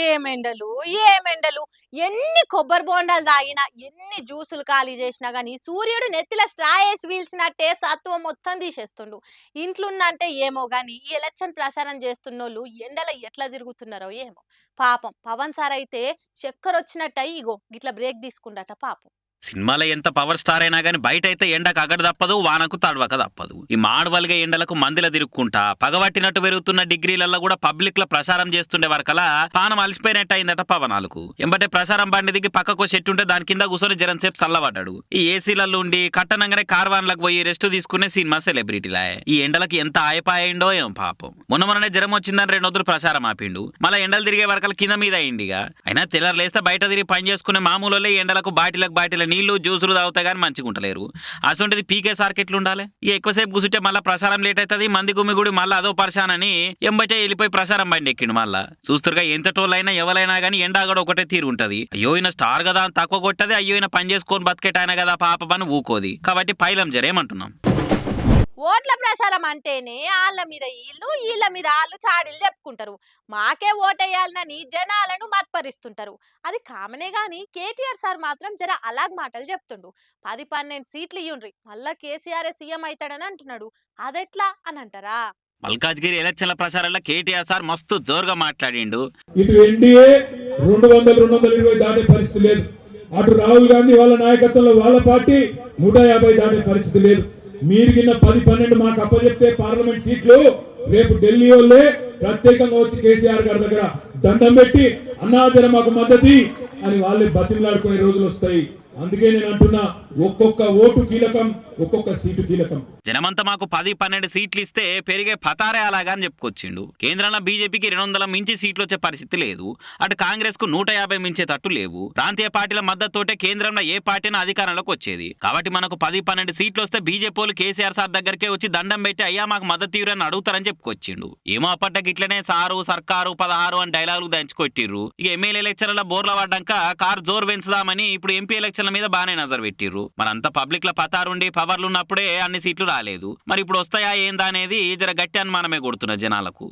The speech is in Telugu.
ఏమెండలు ఏమెండలు ఎన్ని కొబ్బరి బోండాలు తాగినా ఎన్ని జ్యూసులు ఖాళీ చేసినా గానీ సూర్యుడు నెత్తిల స్ట్రా వేసి పీల్చినట్టే సత్వం మొత్తం తీసేస్తుండు. ఇంట్లున్నంటే ఏమో గాని ఈ ఎలక్షన్ ప్రచారం చేస్తున్నోళ్ళు ఎండల ఎట్లా తిరుగుతున్నారో ఏమో. పాపం పవన్ సార్ అయితే చక్కర వచ్చినట్టయి ఇగో గిట్ల బ్రేక్ తీసుకుండట పాపం. సినిమాలో ఎంత పవర్ స్టార్ అయినా గానీ బయట అయితే ఎండకు అగడు తప్పదు, వానకు తడవక తప్పదు. ఈ మాడవలిగే ఎండలకు మందిల తిరుక్కుంటా పగబట్టినట్టు పెరుగుతున్న డిగ్రీలలో కూడా పబ్లిక్ లో ప్రసారం చేస్తుండే వరకలా పానం అలసిపోయినట్టు అయిందట పవనాలకు. ఎంబటే ప్రసారం బండి దిగి పక్కకు చెట్టు ఉంటే దాని కింద కూర్చొని జరం సేపు చల్లబడ్డాడు. ఈ ఏసీలలో ఉండి కట్టనంగానే కార్వాన్లకు పోయి రెస్ట్ తీసుకునే సినిమా సెలబ్రిటీలా. ఈ ఎండలకు ఎంత ఆయపాయిండో ఏం పాపం. మొన్ననే జ్వరం వచ్చిందని 2 రోజులు ప్రసారం ఆపిండు. మళ్ళీ ఎండలు తిరిగే వరకల కింద మీద అయిండిగా. అయినా తెల్లరు లేస్తే బయట తిరిగి పని చేసుకునే మామూలు ఎండలకు బాటిల నీళ్లు జ్యూసులు తాగుతా గానీ మంచిగా ఉంటలేరు. అసొంటిది పీకే సార్కి ఎట్లుండాలి? ఇక ఎక్కువసేపు కూర్చుంటే మళ్ళీ ప్రసారం లేట్ అవుతుంది, మంది గుమ్మి గుడి మళ్ళీ అదో పరిశానని ఎంబటే వెళ్ళిపోయి ప్రసారం బండి ఎక్కిండు. మళ్ళా చూస్తురుగా ఎంత టోళ్ళైనా ఎవరైనా గానీ ఎండాగడ ఒకటే తీరు ఉంటది. అయ్యో ఈయన స్టార్ కదా అని తక్కువ కొట్టది, అయ్యో ఈయన పని చేసుకొని బతికేటాయన కదా పాప పని ఊకోది. కాబట్టి పైలం జరేమంటున్నాం. ఓట్ల ప్రచారం అంటేనే ఆళ్ళ మీద వీళ్ళ మీద వాళ్ళు చాడీలు చెప్పుకుంటారు. మాకే ఓటేయాలనని జనాలను మత్పరిస్తుంటారు. అది కామనే గాని కేటీఆర్ సార్ మాత్రం జర అలాగ్ మాటలు చెప్తుండు. 10-12 సీట్లు ఇయ్యుండ్రి మళ్ళా కేసీఆర్ సీఎం అవుతాడని అంటున్నాడు. అదెట్లా అని అంటారా? మల్కాజ్గిరి ఎలక్షన్ల ప్రచారంలో కేటీఆర్ సార్ మస్తు జోరుగా మాట్లాడిండు. ఇటు ఎన్డీఏ 200-220 దాటే పరిస్థితి లేదు. అటు రాహుల్ గాంధీ వాళ్ళ నాయకత్వంలో వాళ్ళ పార్టీ 150 దాటే పరిస్థితి లేదు. మీరు కింద 10-12 మాకు అప్పచెప్తే పార్లమెంట్ సీట్లు రేపు ఢిల్లీ వాళ్ళే ప్రత్యేకంగా వచ్చి కేసీఆర్ గారి దగ్గర దండం పెట్టి అన్నాదర మాకు మద్దతు అని వాళ్ళే బతిమలాడుకునే రోజులు వస్తాయి. అందుకే నేను అంటున్నా, ఒక్కొక్క ఓటు కీలకం, ఒక్కొక్క సీటు కీలకం. జనమంతా మాకు 10-12 సీట్లు ఇస్తే పెరిగే పతారే అలాగా అని చెప్పుకొచ్చిండు. కేంద్రంలో బీజేపీకి 200 మించి సీట్లు వచ్చే పరిస్థితి లేదు. అటు కాంగ్రెస్ కు 150 మించేటట్టు లేవు. ప్రాంతీయ పార్టీల మద్దతుతోటే కేంద్రంలో ఏ పార్టీని అధికారంలోకి వచ్చేది. కాబట్టి మనకు 10-12 సీట్లు వస్తే బీజేపీ వాళ్ళు కేసీఆర్ సార్ దగ్గరికే వచ్చి దండం పెట్టి అయ్యా మాకు మద్దతు తీవ్రని అడుగుతారని చెప్పుకొచ్చిండు. ఏమో అప్పటికి ఇట్లనే సారు సర్కారు 16 అని డైలాగులు దంచుకొట్టిర్రు. ఇక ఎమ్మెల్యే ఎలక్షన్ల బోర్ల పడ్డాక కారు జోరు పెంచుదామని ఇప్పుడు ఎంపీ ఎలక్షన్ మీద బానే నజర్ పెట్టిర్రు. మరంతా పబ్లిక్ లో పతారుండి పవర్లు ఉన్నప్పుడే అన్ని సీట్లు రాలేదు. మరి ఇప్పుడు వస్తాయా ఏందా అనేది జర గట్టి అనుమానమే కొడుతున్న జనాలకు.